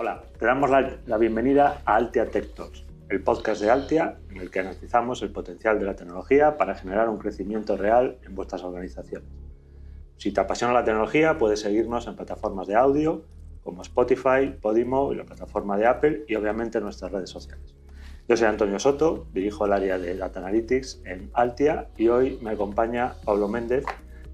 Hola, te damos la bienvenida a Altia Tech Talks, el podcast de Altia en el que analizamos el potencial de la tecnología para generar un crecimiento real en vuestras organizaciones. Si te apasiona la tecnología, puedes seguirnos en plataformas de audio como Spotify, Podimo y la plataforma de Apple y obviamente en nuestras redes sociales. Yo soy Antonio Soto, dirijo el área de Data Analytics en Altia y hoy me acompaña Pablo Méndez,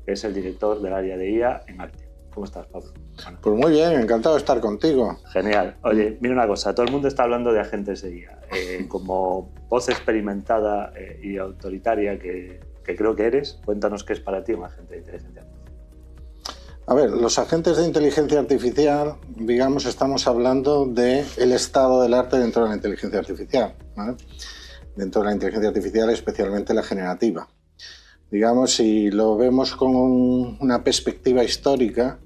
que es el director del área de IA en Altia. ¿Cómo estás, Pablo? Bueno. Pues muy bien, encantado de estar contigo. Genial. Oye, mira una cosa, todo el mundo está hablando de agentes de IA. Como voz experimentada y autoritaria que creo que eres, cuéntanos qué es para ti un agente de inteligencia artificial. A ver, los agentes de inteligencia artificial, digamos, estamos hablando del estado del arte dentro de la inteligencia artificial, ¿vale? Dentro de la inteligencia artificial, especialmente la generativa. Digamos, si lo vemos con una perspectiva histórica,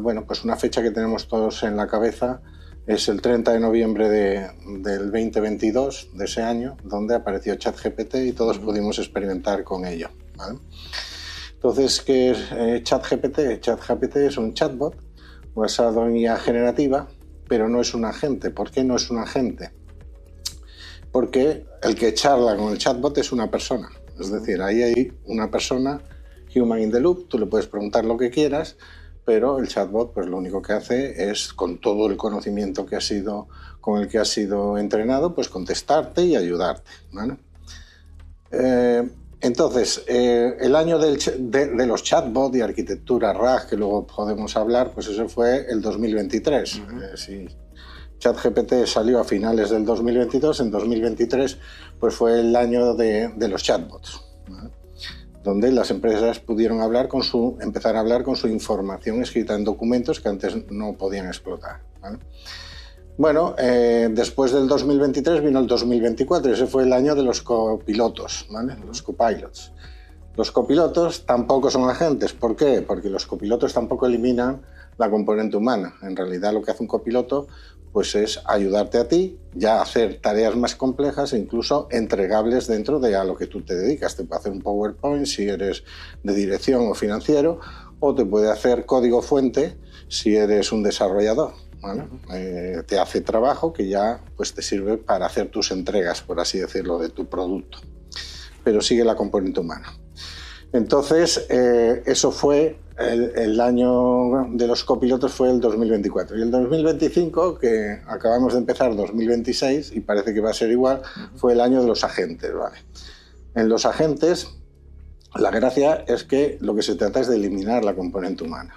bueno, pues una fecha que tenemos todos en la cabeza es el 30 de noviembre del 2022, de ese año, donde apareció ChatGPT y todos pudimos experimentar con ello, ¿vale? Entonces, ¿qué es ChatGPT? ChatGPT es un chatbot basado en IA generativa, pero no es un agente. ¿Por qué no es un agente? Porque el que charla con el chatbot es una persona. Es decir, ahí hay una persona, human in the loop, tú le puedes preguntar lo que quieras, pero el chatbot pues lo único que hace es, con todo el conocimiento con el que ha sido entrenado, pues contestarte y ayudarte, ¿vale? Entonces, el año de los chatbots y arquitectura RAG, que luego podemos hablar, pues eso fue el 2023. Si ChatGPT salió a finales del 2022, en 2023 pues fue el año de los chatbots, ¿vale? Donde las empresas pudieron empezar a hablar con su información escrita en documentos que antes no podían explotar, ¿vale? Bueno, después del 2023 vino el 2024, ese fue el año de los copilotos, ¿vale? Los copilots. Los copilotos tampoco son agentes. ¿Por qué? Porque los copilotos tampoco eliminan la componente humana. En realidad lo que hace un copiloto pues es ayudarte a ti ya a hacer tareas más complejas e incluso entregables dentro de a lo que tú te dedicas. Te puede hacer un PowerPoint si eres de dirección o financiero, o te puede hacer código fuente si eres un desarrollador, ¿vale? Te hace trabajo que ya pues, te sirve para hacer tus entregas, por así decirlo, de tu producto. Pero sigue la componente humana. Entonces, eso fue el año de los copilotos, fue el 2024. Y el 2025, que acabamos de empezar 2026, y parece que va a ser igual, fue el año de los agentes, ¿vale? En los agentes, la gracia es que lo que se trata es de eliminar la componente humana.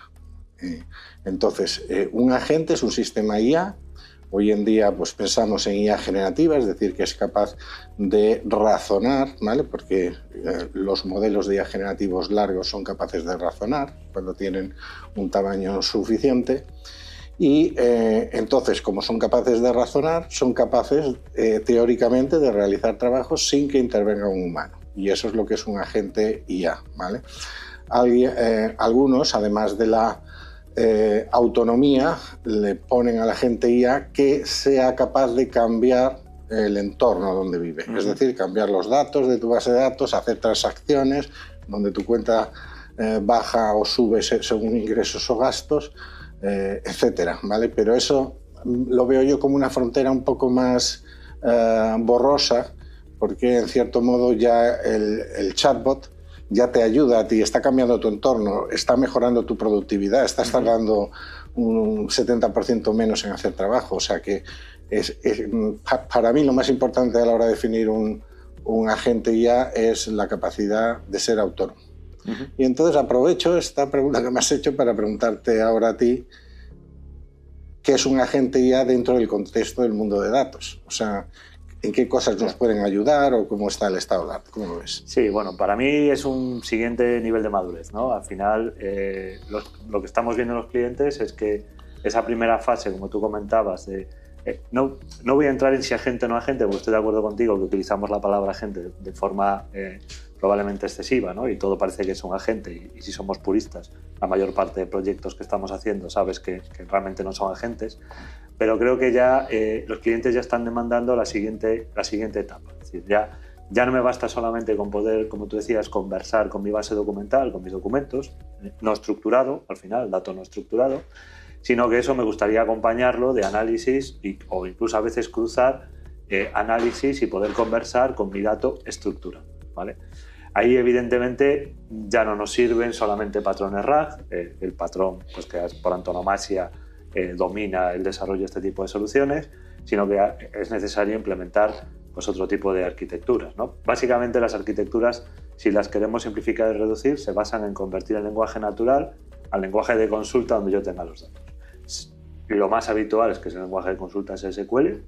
Entonces, un agente es un sistema IA. Hoy en día pues, pensamos en IA generativa, es decir, que es capaz de razonar, ¿vale? Porque los modelos de IA generativos largos son capaces de razonar cuando tienen un tamaño suficiente. Y entonces, como son capaces de razonar, son capaces teóricamente de realizar trabajos sin que intervenga un humano. Y eso es lo que es un agente IA, ¿vale? Algunos, además de la autonomía, le ponen a la agente IA que sea capaz de cambiar el entorno donde vive. Es decir, cambiar los datos de tu base de datos, hacer transacciones donde tu cuenta baja o sube según ingresos o gastos, etcétera, ¿vale? Pero eso lo veo yo como una frontera un poco más borrosa, porque en cierto modo ya el chatbot ya te ayuda a ti, está cambiando tu entorno, está mejorando tu productividad, estás tardando un 70% menos en hacer trabajo. O sea que para mí lo más importante a la hora de definir un agente IA es la capacidad de ser autónomo. Y entonces aprovecho esta pregunta que me has hecho para preguntarte ahora a ti qué es un agente IA dentro del contexto del mundo de datos. O sea, ¿en qué cosas nos pueden ayudar o cómo está el estado del arte? ¿Cómo lo ves? Sí, bueno, para mí es un siguiente nivel de madurez, ¿no? Al final, lo que estamos viendo en los clientes es que esa primera fase, como tú comentabas, no voy a entrar en si agente o no agente, porque estoy de acuerdo contigo que utilizamos la palabra agente de forma probablemente excesiva, ¿no? Y todo parece que es un agente, y si somos puristas, la mayor parte de proyectos que estamos haciendo sabes que realmente no son agentes. Pero creo que ya los clientes ya están demandando la siguiente etapa. Es decir, ya no me basta solamente con poder, como tú decías, conversar con mi base documental, con mis documentos, no estructurado, al final, dato no estructurado, sino que eso me gustaría acompañarlo de análisis o incluso a veces cruzar análisis y poder conversar con mi dato estructurado, ¿vale? Ahí evidentemente ya no nos sirven solamente patrones RAG, el patrón pues, que por antonomasia domina el desarrollo de este tipo de soluciones, sino que es necesario implementar pues, otro tipo de arquitecturas, ¿no? Básicamente las arquitecturas, si las queremos simplificar y reducir, se basan en convertir el lenguaje natural al lenguaje de consulta donde yo tenga los datos. Y lo más habitual es que ese lenguaje de consulta es SQL,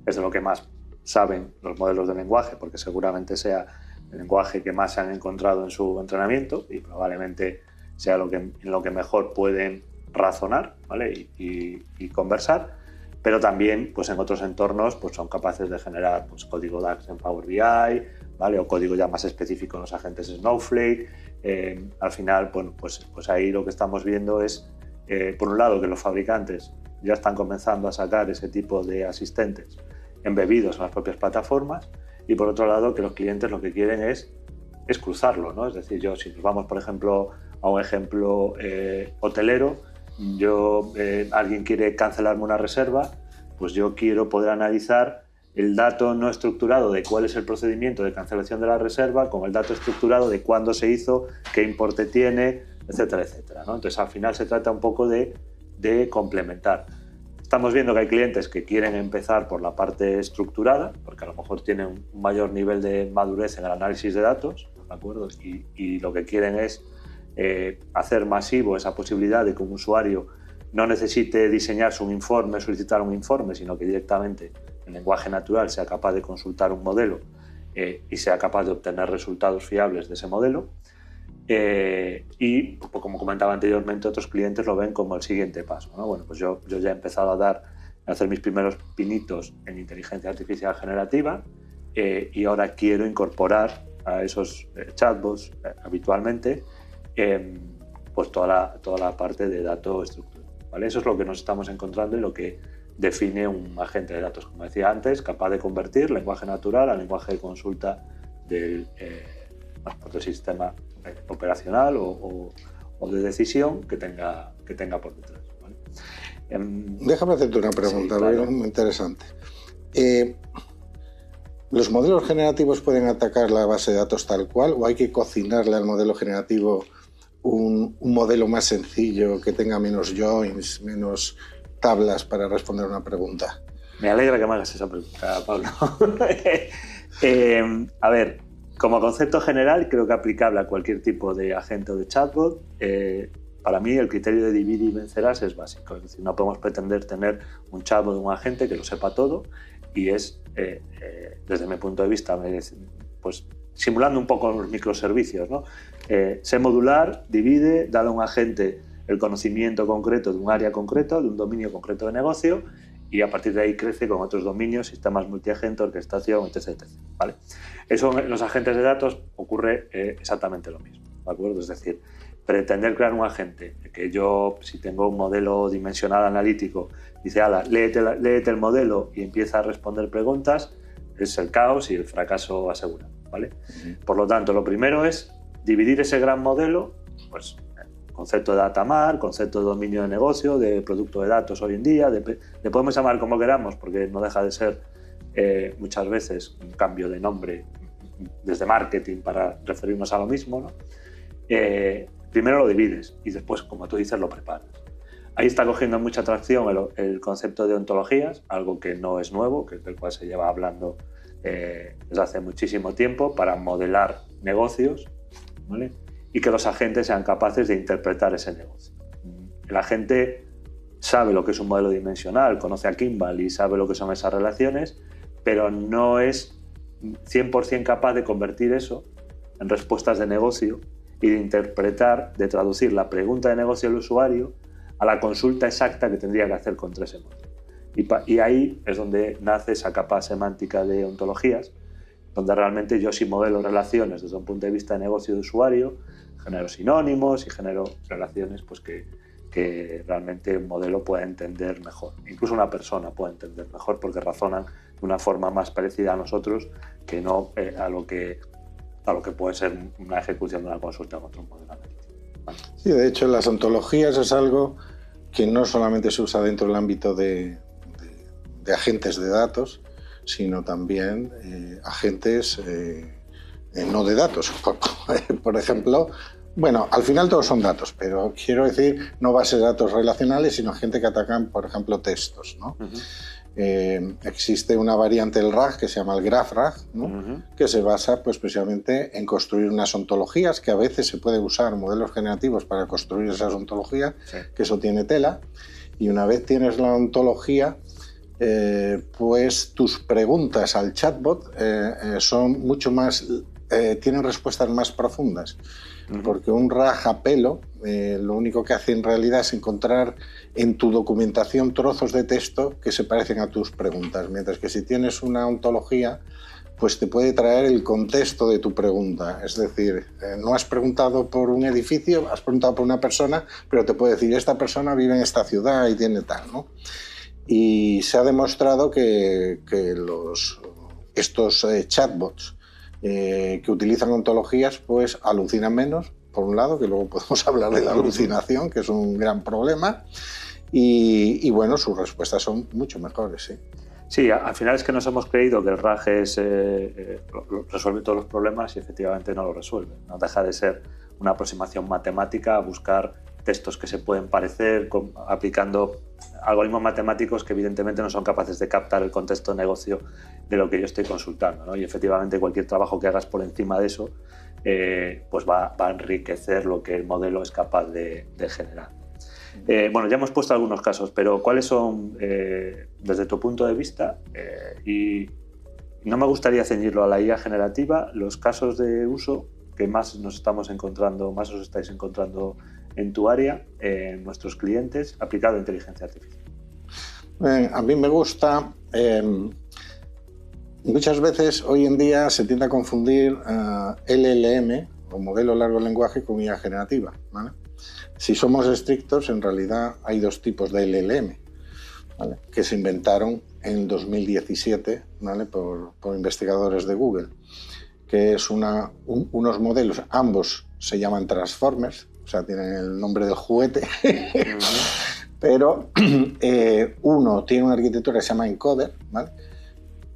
es de lo que más saben los modelos de lenguaje, porque seguramente sea el lenguaje que más se han encontrado en su entrenamiento y probablemente sea en lo que mejor pueden razonar, ¿vale? y conversar, pero también pues, en otros entornos pues, son capaces de generar pues, código DAX en Power BI, ¿vale? O código ya más específico en los agentes Snowflake. Al final, bueno, pues ahí lo que estamos viendo es, por un lado, que los fabricantes ya están comenzando a sacar ese tipo de asistentes embebidos en las propias plataformas, y por otro lado que los clientes lo que quieren es cruzarlo, ¿no? Es decir, si nos vamos por ejemplo a un ejemplo hotelero, alguien quiere cancelarme una reserva, pues yo quiero poder analizar el dato no estructurado de cuál es el procedimiento de cancelación de la reserva con el dato estructurado de cuándo se hizo, qué importe tiene, etcétera, etcétera, ¿no? Entonces al final se trata un poco de complementar. Estamos viendo que hay clientes que quieren empezar por la parte estructurada, porque a lo mejor tienen un mayor nivel de madurez en el análisis de datos, ¿de acuerdo? Y lo que quieren es hacer masivo esa posibilidad de que un usuario no necesite diseñarse un informe, solicitar un informe, sino que directamente en lenguaje natural sea capaz de consultar un modelo y sea capaz de obtener resultados fiables de ese modelo. Y como comentaba anteriormente, otros clientes lo ven como el siguiente paso, ¿no? Bueno, pues yo ya he empezado a hacer mis primeros pinitos en inteligencia artificial generativa y ahora quiero incorporar a esos chatbots habitualmente pues toda la parte de dato estructurado, ¿vale? Eso es lo que nos estamos encontrando y lo que define un agente de datos, como decía antes, capaz de convertir lenguaje natural a lenguaje de consulta del sistema operacional o de decisión que tenga por detrás, ¿vale? Déjame hacerte una pregunta, sí, claro. Muy interesante. ¿Los modelos generativos pueden atacar la base de datos tal cual o hay que cocinarle al modelo generativo un modelo más sencillo que tenga menos joins, menos tablas para responder una pregunta? Me alegra que me hagas esa pregunta, Pablo. A ver, como concepto general, creo que aplicable a cualquier tipo de agente o de chatbot, para mí el criterio de divide y vencerás es básico. Es decir, no podemos pretender tener un chatbot o un agente que lo sepa todo y es, desde mi punto de vista, pues simulando un poco los microservicios, ¿no? Sé modular, divide, dale a un agente el conocimiento concreto de un área concreta, de un dominio concreto de negocio, y a partir de ahí crece con otros dominios, sistemas multiagente, orquestación, etc. ¿Vale? Eso en los agentes de datos ocurre exactamente lo mismo, ¿de acuerdo? Es decir, pretender crear un agente que yo, si tengo un modelo dimensional analítico, dice, ala, léete el modelo y empieza a responder preguntas, es el caos y el fracaso asegurado, ¿vale? Por lo tanto, lo primero es dividir ese gran modelo, pues concepto de data mart, concepto de dominio de negocio, de producto de datos hoy en día, le podemos llamar como queramos porque no deja de ser muchas veces un cambio de nombre desde marketing para referirnos a lo mismo, ¿no? Primero lo divides y después, como tú dices, lo preparas. Ahí está cogiendo mucha atracción el concepto de ontologías, algo que no es nuevo, del cual se lleva hablando desde hace muchísimo tiempo para modelar negocios, ¿vale? Y que los agentes sean capaces de interpretar ese negocio. El agente sabe lo que es un modelo dimensional, conoce a Kimball y sabe lo que son esas relaciones, pero no es 100% capaz de convertir eso en respuestas de negocio y de interpretar, de traducir la pregunta de negocio del usuario a la consulta exacta que tendría que hacer contra ese modelo. Y ahí es donde nace esa capa semántica de ontologías, donde realmente yo si modelo relaciones desde un punto de vista de negocio de usuario, genero sinónimos y genero relaciones pues, que realmente un modelo puede entender mejor. Incluso una persona puede entender mejor porque razonan de una forma más parecida a nosotros que no a lo que puede ser una ejecución de una consulta contra un modelo analítico. ¿Vale? Sí, de hecho las ontologías es algo que no solamente se usa dentro del ámbito de agentes de datos, sino también agentes no de datos. Por ejemplo, bueno, al final todos son datos, pero quiero decir no bases de datos relacionales, sino gente que atacan, por ejemplo, textos, ¿no? Existe una variante del RAG que se llama el Graph RAG, ¿no? Que se basa pues, precisamente en construir unas ontologías, que a veces se puede usar modelos generativos para construir esas ontologías, que eso tiene tela, y una vez tienes la ontología, pues tus preguntas al chatbot son mucho más, tienen respuestas más profundas, porque un RAG a pelo lo único que hace en realidad es encontrar en tu documentación trozos de texto que se parecen a tus preguntas, mientras que si tienes una ontología, pues te puede traer el contexto de tu pregunta. Es decir, no has preguntado por un edificio, has preguntado por una persona, pero te puede decir, esta persona vive en esta ciudad y tiene tal, ¿no? Y se ha demostrado que estos chatbots que utilizan ontologías pues alucinan menos, por un lado, que luego podemos hablar de la alucinación, que es un gran problema, y bueno, sus respuestas son mucho mejores, sí. Sí, al final es que nos hemos creído que el RAG resuelve todos los problemas y efectivamente no lo resuelve. No deja de ser una aproximación matemática a buscar textos que se pueden parecer, aplicando algoritmos matemáticos que evidentemente no son capaces de captar el contexto de negocio de lo que yo estoy consultando, ¿no? Y efectivamente cualquier trabajo que hagas por encima de eso pues va a enriquecer lo que el modelo es capaz de generar. Bueno, ya hemos puesto algunos casos, pero ¿cuáles son, desde tu punto de vista, y no me gustaría ceñirlo a la IA generativa, los casos de uso que más nos estamos encontrando, más os estáis encontrando en tu área, en nuestros clientes, aplicado a inteligencia artificial? A mí me gusta. Muchas veces hoy en día se tiende a confundir LLM, o modelo largo lenguaje, con IA generativa, ¿vale? Si somos estrictos, en realidad hay dos tipos de LLM, ¿vale? Que se inventaron en 2017, ¿vale? por investigadores de Google, que es unos modelos, ambos se llaman Transformers, o sea, tienen el nombre del juguete, pero uno tiene una arquitectura que se llama encoder, ¿vale?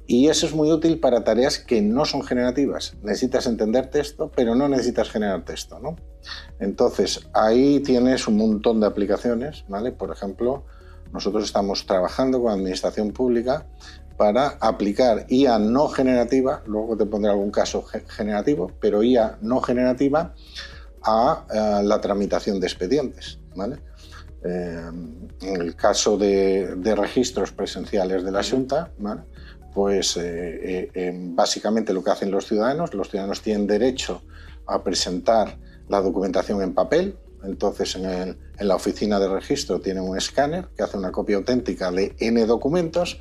Y eso es muy útil para tareas que no son generativas. Necesitas entender texto, pero no necesitas generar texto, ¿no? Entonces, ahí tienes un montón de aplicaciones, ¿vale? Por ejemplo, nosotros estamos trabajando con Administración Pública para aplicar IA no generativa, luego te pondré algún caso generativo, pero IA no generativa a la tramitación de expedientes, ¿vale? En el caso de registros presenciales de la Xunta, ¿vale? Pues básicamente lo que hacen los ciudadanos tienen derecho a presentar la documentación en papel. Entonces en la oficina de registro tienen un escáner que hace una copia auténtica de N documentos.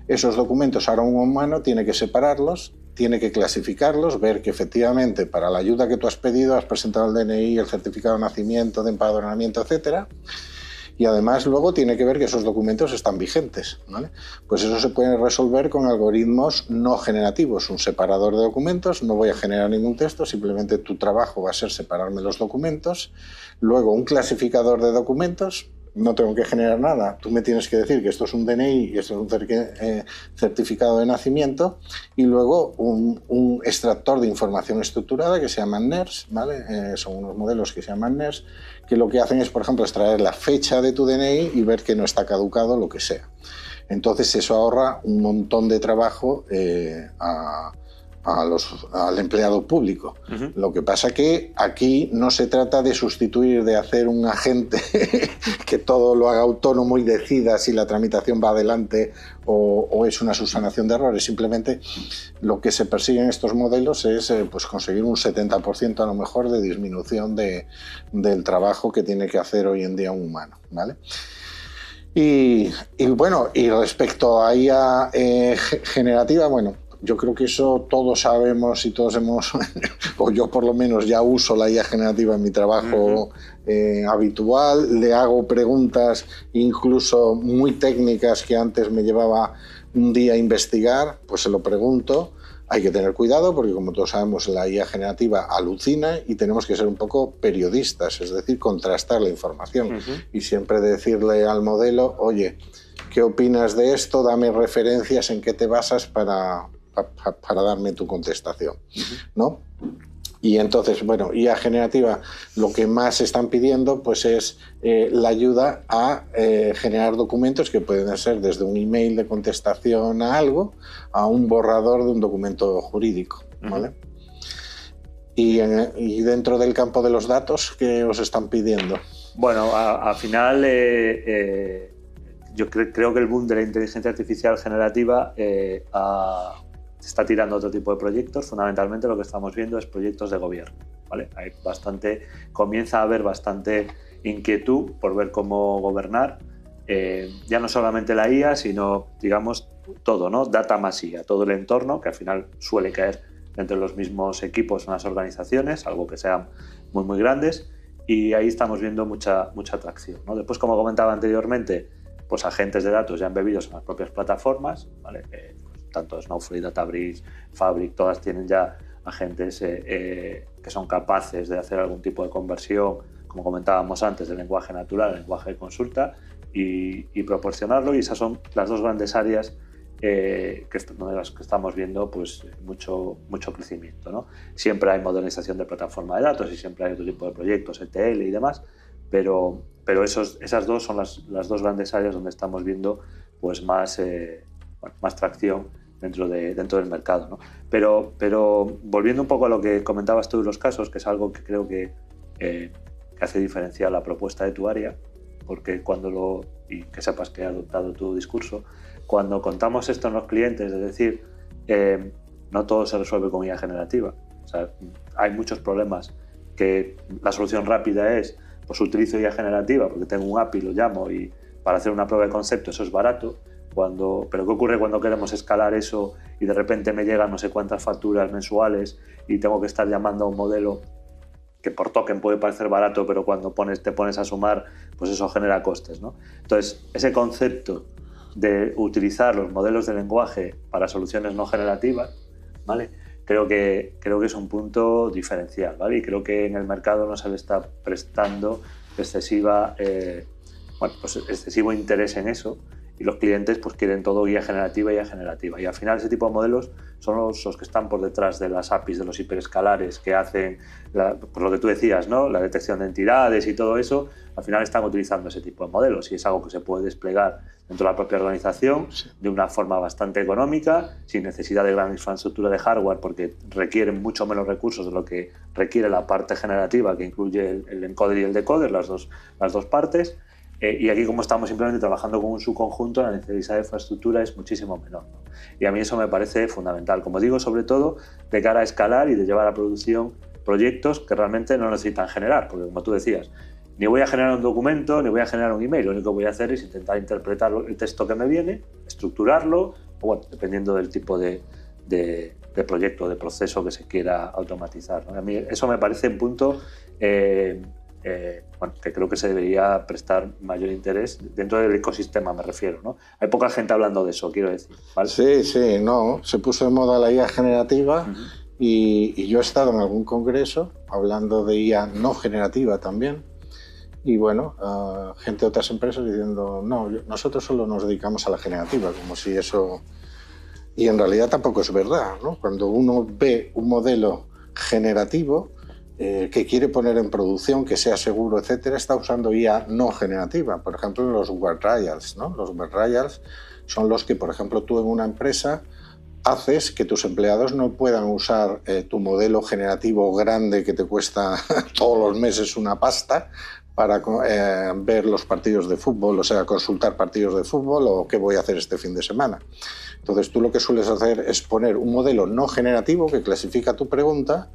Esos documentos ahora un humano tiene que separarlos, tiene que clasificarlos, ver que efectivamente para la ayuda que tú has pedido has presentado el DNI, el certificado de nacimiento, de empadronamiento, etcétera. Y además luego tiene que ver que esos documentos están vigentes, ¿vale? Pues eso se puede resolver con algoritmos no generativos, un separador de documentos, no voy a generar ningún texto, simplemente tu trabajo va a ser separarme los documentos, luego un clasificador de documentos, no tengo que generar nada, tú me tienes que decir que esto es un DNI y esto es un certificado de nacimiento, y luego un extractor de información estructurada que se llama NERSC, ¿vale? Son unos modelos que se llaman NERSC, que lo que hacen es, por ejemplo, extraer la fecha de tu DNI y ver que no está caducado, lo que sea. Entonces eso ahorra un montón de trabajo al empleado público. Lo que pasa que aquí no se trata de sustituir, de hacer un agente que todo lo haga autónomo y decida si la tramitación va adelante o es una subsanación de errores. Simplemente lo que se persigue en estos modelos es pues conseguir un 70% a lo mejor de disminución del trabajo que tiene que hacer hoy en día un humano, ¿vale? Y bueno, y respecto a IA generativa, bueno, yo creo que eso todos sabemos y todos hemos, o yo por lo menos ya uso la IA generativa en mi trabajo habitual, le hago preguntas incluso muy técnicas que antes me llevaba un día a investigar, pues se lo pregunto, Hay que tener cuidado porque, como todos sabemos, la IA generativa alucina y tenemos que ser un poco periodistas, es decir, contrastar la información y siempre decirle al modelo, oye, ¿qué opinas de esto? Dame referencias, en qué te basas para darme tu contestación, ¿no? Y entonces, bueno, IA generativa, lo que más están pidiendo pues es la ayuda a generar documentos que pueden ser desde un email de contestación a algo, a un borrador de un documento jurídico, ¿vale? Y dentro del campo de los datos, ¿qué os están pidiendo? Bueno, al final yo creo que el boom de la inteligencia artificial generativa está tirando a otro tipo de proyectos. Fundamentalmente lo que estamos viendo es proyectos de gobierno, ¿vale? Comienza a haber bastante inquietud por ver cómo gobernar, ya no solamente la IA, sino, digamos, todo, ¿no? Data más IA, todo el entorno, que al final suele caer entre los mismos equipos en las organizaciones, algo que sean muy, muy grandes, y ahí estamos viendo mucha atracción, ¿no? Después, como comentaba anteriormente, pues agentes de datos ya embebidos en las propias plataformas, ¿vale? Tanto Snowflake, Databricks, Fabric, todas tienen ya agentes que son capaces de hacer algún tipo de conversión, como comentábamos antes, del lenguaje natural al lenguaje de consulta y proporcionarlo. Y esas son las dos grandes áreas de las que estamos viendo pues, mucho crecimiento, ¿no? Siempre hay modernización de plataforma de datos y siempre hay otro tipo de proyectos, ETL y demás, pero esas dos son las dos grandes áreas donde estamos viendo pues, más tracción dentro del mercado, ¿no? Pero volviendo un poco a lo que comentabas tú de los casos, que es algo que creo que hace diferencial la propuesta de tu área, porque y que sepas que he adoptado tu discurso, cuando contamos esto en los clientes, es decir, no todo se resuelve con IA generativa. O sea, hay muchos problemas que la solución rápida es, pues utilizo IA generativa porque tengo un API, lo llamo y para hacer una prueba de concepto eso es barato. Pero ¿qué ocurre cuando queremos escalar eso y de repente me llegan no sé cuántas facturas mensuales y tengo que estar llamando a un modelo que por token puede parecer barato, pero cuando te pones a sumar, pues eso genera costes, ¿no? Entonces, ese concepto de utilizar los modelos de lenguaje para soluciones no generativas, ¿vale? Creo que es un punto diferencial, ¿vale? Y creo que en el mercado no se le está prestando excesivo interés en eso. Y los clientes pues quieren todo guía generativa. Y al final ese tipo de modelos son los que están por detrás de las APIs, de los hiperescalares que hacen, por lo que tú decías, ¿no? La detección de entidades y todo eso. Al final están utilizando ese tipo de modelos y es algo que se puede desplegar dentro de la propia organización de una forma bastante económica, sin necesidad de gran infraestructura de hardware, porque requieren mucho menos recursos de lo que requiere la parte generativa, que incluye el encoder y el decoder, las dos partes. Y aquí, como estamos simplemente trabajando con un subconjunto, la necesidad de infraestructura es muchísimo menor, ¿no? Y a mí eso me parece fundamental, como digo, sobre todo de cara a escalar y de llevar a producción proyectos que realmente no necesitan generar, porque como tú decías, ni voy a generar un documento, ni voy a generar un email, lo único que voy a hacer es intentar interpretar el texto que me viene, estructurarlo, o bueno, dependiendo del tipo de proyecto, de proceso que se quiera automatizar, ¿no? A mí eso me parece un punto que creo que se debería prestar mayor interés dentro del ecosistema, me refiero, ¿no? Hay poca gente hablando de eso, quiero decir, ¿vale? Sí, no. Se puso de moda la IA generativa y yo he estado en algún congreso hablando de IA no generativa también. Y bueno, gente de otras empresas diciendo, no, nosotros solo nos dedicamos a la generativa, como si eso... Y en realidad tampoco es verdad, ¿no? Cuando uno ve un modelo generativo que quiere poner en producción, que sea seguro, etcétera, está usando IA no generativa. Por ejemplo, los guardrails, ¿no? Los guardrails son los que, por ejemplo, tú en una empresa haces que tus empleados no puedan usar tu modelo generativo grande que te cuesta todos los meses una pasta para ver los partidos de fútbol, o sea, consultar partidos de fútbol o qué voy a hacer este fin de semana. Entonces, tú lo que sueles hacer es poner un modelo no generativo que clasifica tu pregunta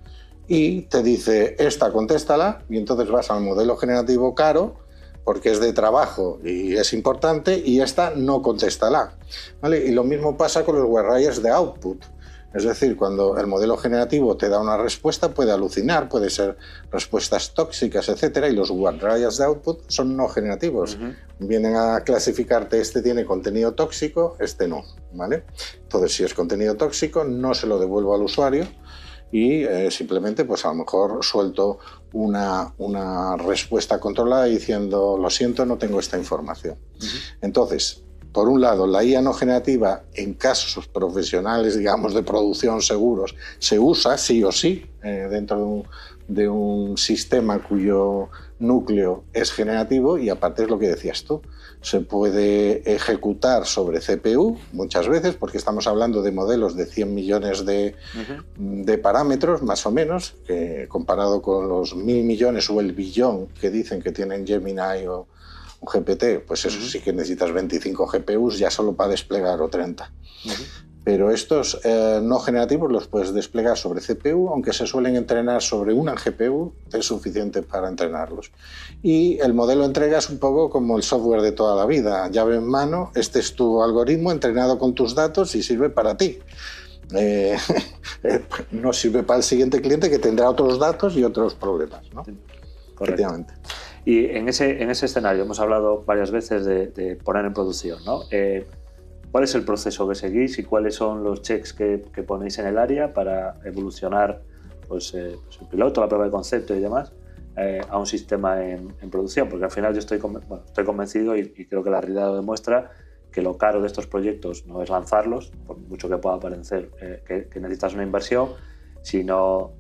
y te dice, esta contéstala, y entonces vas al modelo generativo caro, porque es de trabajo y es importante, y esta no contéstala, ¿vale? Y lo mismo pasa con los guardrails de output. Es decir, cuando el modelo generativo te da una respuesta, puede alucinar, puede ser respuestas tóxicas, etcétera, y los guardrails de output son no generativos. Vienen a clasificarte, este tiene contenido tóxico, este no, ¿vale? Entonces, si es contenido tóxico, no se lo devuelvo al usuario y simplemente, pues a lo mejor suelto una respuesta controlada diciendo, lo siento, no tengo esta información. Entonces, por un lado, la IA no generativa en casos profesionales, digamos, de producción seguros, se usa sí o sí dentro de un sistema cuyo núcleo es generativo y aparte es lo que decías tú. Se puede ejecutar sobre CPU muchas veces porque estamos hablando de modelos de 100 millones de parámetros, más o menos, que comparado con los 1.000 millones o el billón que dicen que tienen Gemini o GPT, pues eso sí que necesitas 25 GPUs ya solo para desplegar o 30. Pero estos no generativos los puedes desplegar sobre CPU, aunque se suelen entrenar sobre una GPU, es suficiente para entrenarlos. Y el modelo entrega es un poco como el software de toda la vida, llave en mano, este es tu algoritmo entrenado con tus datos y sirve para ti. No sirve para el siguiente cliente que tendrá otros datos y otros problemas, ¿no? Correcto. Y en ese escenario hemos hablado varias veces de poner en producción, ¿no? ¿Cuál es el proceso que seguís y cuáles son los checks que ponéis en el área para evolucionar pues el piloto, la prueba de concepto y demás a un sistema en producción? Porque al final yo estoy convencido y creo que la realidad lo demuestra que lo caro de estos proyectos no es lanzarlos, por mucho que pueda parecer que necesitas una inversión, sino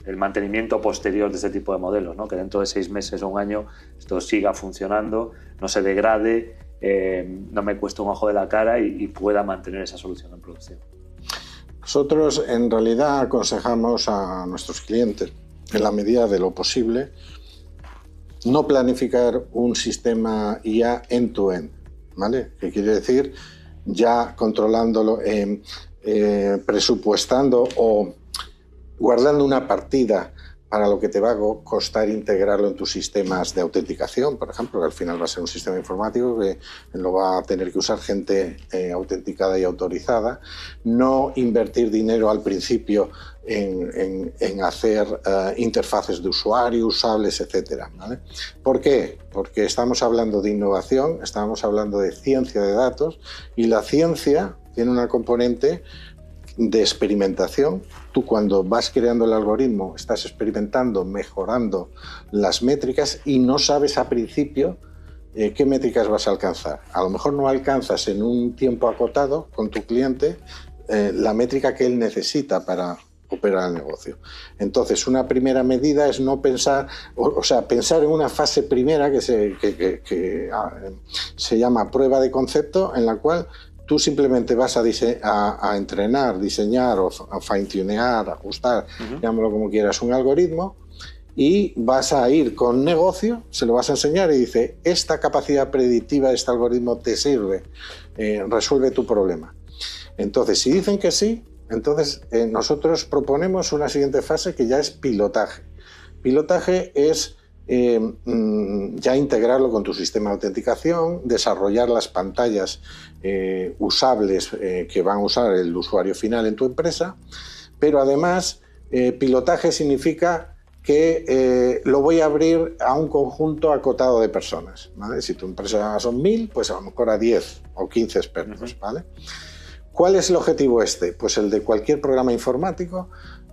el mantenimiento posterior de este tipo de modelos, ¿no? Que dentro de 6 meses o un año esto siga funcionando, no se degrade, no me cueste un ojo de la cara y pueda mantener esa solución en producción. Nosotros en realidad aconsejamos a nuestros clientes, en la medida de lo posible, no planificar un sistema IA end-to-end, ¿vale? ¿Qué quiere decir? Ya controlándolo, presupuestando o guardando una partida para lo que te va a costar integrarlo en tus sistemas de autenticación, por ejemplo, que al final va a ser un sistema informático que lo va a tener que usar gente autenticada y autorizada. No invertir dinero al principio en hacer interfaces de usuario, usables, etc. ¿Vale? ¿Por qué? Porque estamos hablando de innovación, estamos hablando de ciencia de datos y la ciencia tiene una componente de experimentación. Tú cuando vas creando el algoritmo estás experimentando, mejorando las métricas y no sabes a principio qué métricas vas a alcanzar. A lo mejor no alcanzas en un tiempo acotado con tu cliente la métrica que él necesita para operar el negocio. Entonces, una primera medida es no pensar, o sea, pensar en una fase primera que se llama prueba de concepto, en la cual tú simplemente vas a entrenar, diseñar o a fine-tunear, ajustar, llámalo como quieras, un algoritmo y vas a ir con negocio, se lo vas a enseñar y dice, esta capacidad predictiva de este algoritmo te sirve, resuelve tu problema. Entonces, si dicen que sí, entonces nosotros proponemos una siguiente fase que ya es pilotaje. Pilotaje es ya integrarlo con tu sistema de autenticación, desarrollar las pantallas usables que van a usar el usuario final en tu empresa, pero además pilotaje significa que lo voy a abrir a un conjunto acotado de personas, ¿vale? Si tu empresa son 1000, pues a lo mejor a 10 o 15 expertos, ¿vale? ¿Cuál es el objetivo este? Pues el de cualquier programa informático,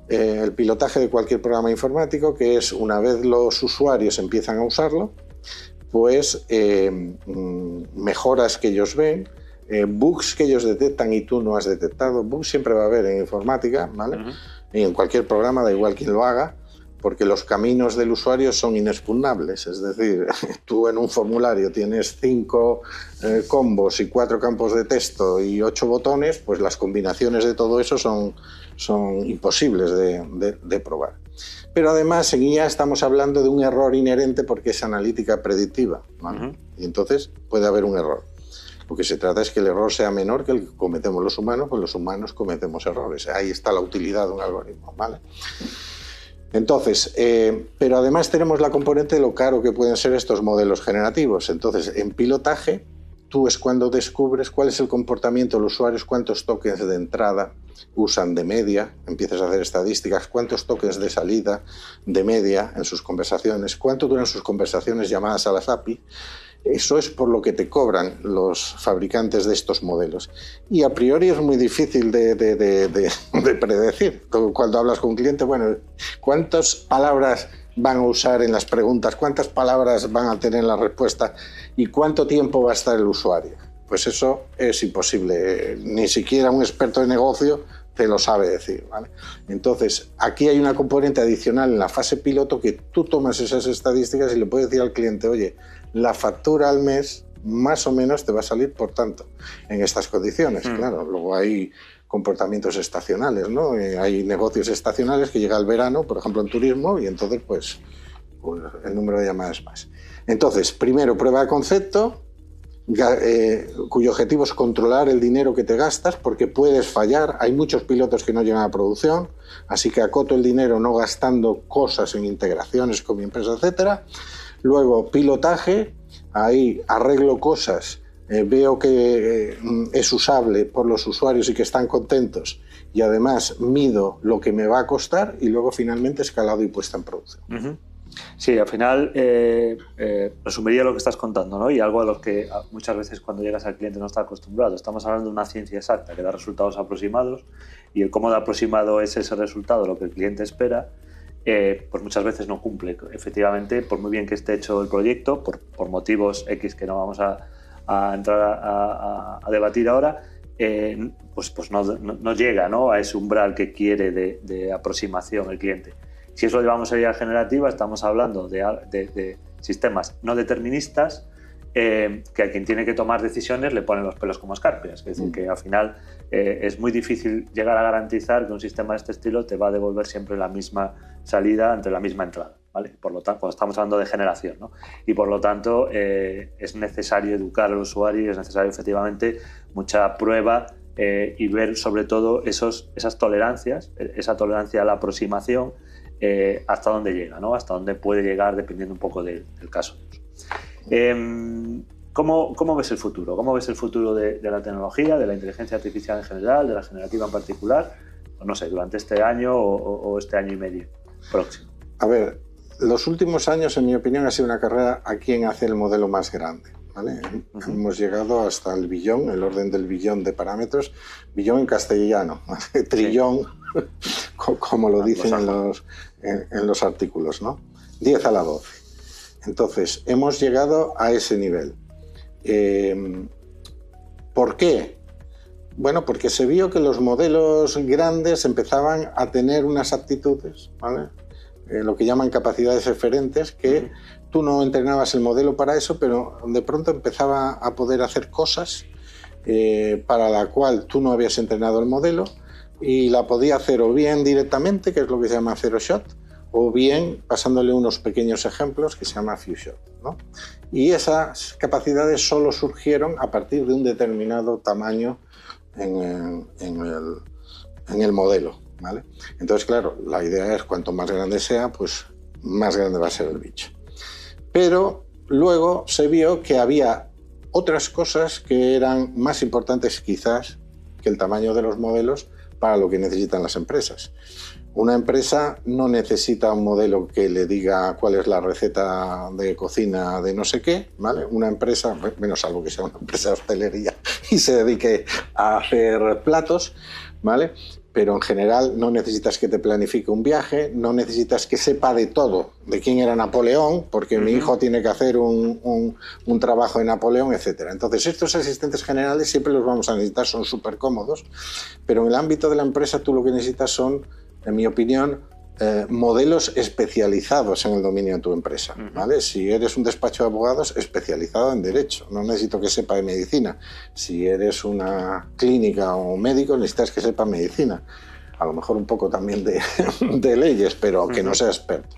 el pilotaje de cualquier programa informático, que es una vez los usuarios empiezan a usarlo, pues mejoras que ellos ven, bugs que ellos detectan y tú no has detectado. Bugs siempre va a haber en informática, ¿vale? Y en cualquier programa, da igual quién lo haga, porque los caminos del usuario son inexpugnables. Es decir, tú en un formulario tienes 5 combos y 4 campos de texto y 8 botones, pues las combinaciones de todo eso son imposibles de probar. Pero además en IA estamos hablando de un error inherente porque es analítica predictiva, ¿vale? Y entonces puede haber un error. Lo que se trata es que el error sea menor que el que cometemos los humanos, pues los humanos cometemos errores. Ahí está la utilidad de un algoritmo, ¿vale? Entonces, pero además tenemos la componente de lo caro que pueden ser estos modelos generativos. Entonces, en pilotaje tú es cuando descubres cuál es el comportamiento de los usuarios, cuántos tokens de entrada usan de media, empiezas a hacer estadísticas, cuántos tokens de salida de media en sus conversaciones, cuánto duran sus conversaciones llamadas a las API. Eso es por lo que te cobran los fabricantes de estos modelos. Y a priori es muy difícil de predecir. Cuando hablas con un cliente, bueno, ¿cuántas palabras van a usar en las preguntas? ¿Cuántas palabras van a tener en la respuesta? ¿Y cuánto tiempo va a estar el usuario? Pues eso es imposible. Ni siquiera un experto de negocio te lo sabe decir, ¿vale? Entonces, aquí hay una componente adicional en la fase piloto que tú tomas esas estadísticas y le puedes decir al cliente, oye, la factura al mes más o menos te va a salir por tanto en estas condiciones. Claro, luego hay comportamientos estacionales, ¿no? Hay negocios estacionales que llega el verano, por ejemplo en turismo, y entonces pues el número de llamadas es más. Entonces, primero prueba de concepto, cuyo objetivo es controlar el dinero que te gastas, porque puedes fallar. Hay muchos pilotos que no llegan a producción, así que acoto el dinero no gastando cosas en integraciones con mi empresa, etcétera. Luego, pilotaje, ahí arreglo cosas, veo que es usable por los usuarios y que están contentos, y además mido lo que me va a costar, y luego finalmente escalado y puesta en producción. Sí, al final resumiría lo que estás contando, ¿no? Y algo a lo que muchas veces cuando llegas al cliente no está acostumbrado. Estamos hablando de una ciencia exacta que da resultados aproximados, y el cómo de aproximado es ese resultado, lo que el cliente espera, pues muchas veces no cumple. Efectivamente, por muy bien que esté hecho el proyecto, por motivos X que no vamos a entrar a debatir ahora, pues no llega, ¿no?, a ese umbral que quiere de aproximación el cliente. Si eso lo llevamos a IA generativa, estamos hablando de sistemas no deterministas, que a quien tiene que tomar decisiones le ponen los pelos como escarpias. Es decir, que al final es muy difícil llegar a garantizar que un sistema de este estilo te va a devolver siempre la misma salida ante la misma entrada, ¿vale? Por lo tanto, cuando estamos hablando de generación, ¿no? Y por lo tanto es necesario educar al usuario, es necesario efectivamente mucha prueba y ver sobre todo esas tolerancias, esa tolerancia a la aproximación, hasta dónde llega, ¿no? Hasta dónde puede llegar dependiendo un poco del caso. ¿Cómo ves el futuro? ¿Cómo ves el futuro de la tecnología, de la inteligencia artificial en general, de la generativa en particular? No sé, durante este año o este año y medio próximo. A ver, los últimos años, en mi opinión, ha sido una carrera a quién hace el modelo más grande, ¿vale? Hemos llegado hasta el billón, el orden del billón de parámetros, billón en castellano, trillón, sí. Como lo dicen en los artículos, ¿no? 10 a la 12. Entonces, hemos llegado a ese nivel. ¿Por qué? Bueno, porque se vio que los modelos grandes empezaban a tener unas aptitudes, ¿vale? Lo que llaman capacidades eferentes, que tú no entrenabas el modelo para eso, pero de pronto empezaba a poder hacer cosas para la cual tú no habías entrenado el modelo, y la podía hacer o bien directamente, que es lo que se llama zero shot, o bien pasándole unos pequeños ejemplos que se llama few shot, ¿no? Y esas capacidades solo surgieron a partir de un determinado tamaño en el modelo, ¿vale? Entonces, claro, la idea es cuanto más grande sea, pues más grande va a ser el bicho. Pero luego se vio que había otras cosas que eran más importantes quizás que el tamaño de los modelos para lo que necesitan las empresas. Una empresa no necesita un modelo que le diga cuál es la receta de cocina de no sé qué, ¿vale? Una empresa, menos algo que sea una empresa de hostelería y se dedique a hacer platos, ¿vale? Pero en general no necesitas que te planifique un viaje, no necesitas que sepa de todo, de quién era Napoleón, porque mi hijo tiene que hacer un trabajo de Napoleón, etc. Entonces, estos asistentes generales siempre los vamos a necesitar, son súper cómodos, pero en el ámbito de la empresa tú lo que necesitas son, en mi opinión, modelos especializados en el dominio de tu empresa, ¿vale? Si eres un despacho de abogados, especializado en derecho, no necesito que sepa de medicina. Si eres una clínica o médico, necesitas que sepa medicina. A lo mejor un poco también de leyes, pero que no sea experto.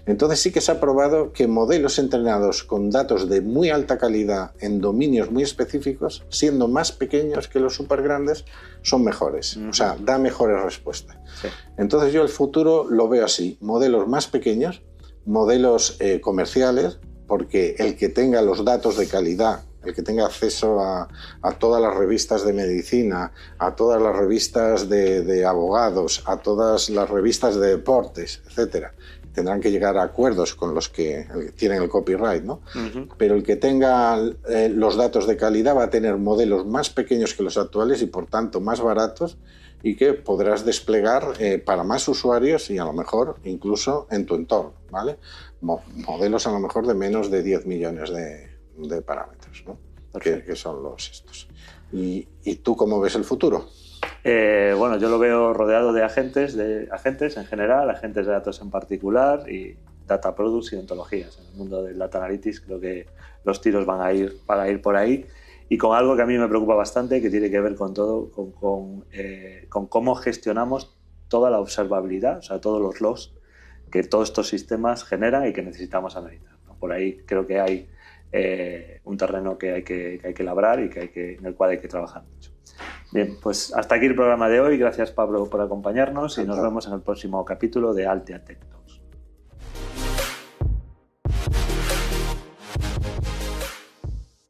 Entonces sí que se ha probado que modelos entrenados con datos de muy alta calidad en dominios muy específicos, siendo más pequeños que los súper grandes, son mejores. O sea, da mejores respuestas. Sí. Entonces yo el futuro lo veo así. Modelos más pequeños, modelos comerciales, porque el que tenga los datos de calidad el que tenga acceso a todas las revistas de medicina, a todas las revistas de abogados, a todas las revistas de deportes, etcétera. Tendrán que llegar a acuerdos con los que tienen el copyright, ¿no? Pero el que tenga los datos de calidad va a tener modelos más pequeños que los actuales y por tanto más baratos, y que podrás desplegar para más usuarios y a lo mejor incluso en tu entorno, ¿vale? Modelos a lo mejor de menos de 10 millones de parámetros, ¿no? Que son los estos. ¿Y tú cómo ves el futuro? Bueno, yo lo veo rodeado de agentes en general, agentes de datos en particular y data products y ontologías. En el mundo del data analytics creo que los tiros van a ir por ahí, y con algo que a mí me preocupa bastante, que tiene que ver con todo, con cómo gestionamos toda la observabilidad, o sea, todos los logs que todos estos sistemas generan y que necesitamos analizar, ¿no? Por ahí creo que hay un terreno que hay que labrar y en el cual hay que trabajar mucho. Bien, pues hasta aquí el programa de hoy. Gracias, Pablo, por acompañarnos, y nos vemos en el próximo capítulo de Altea Tech.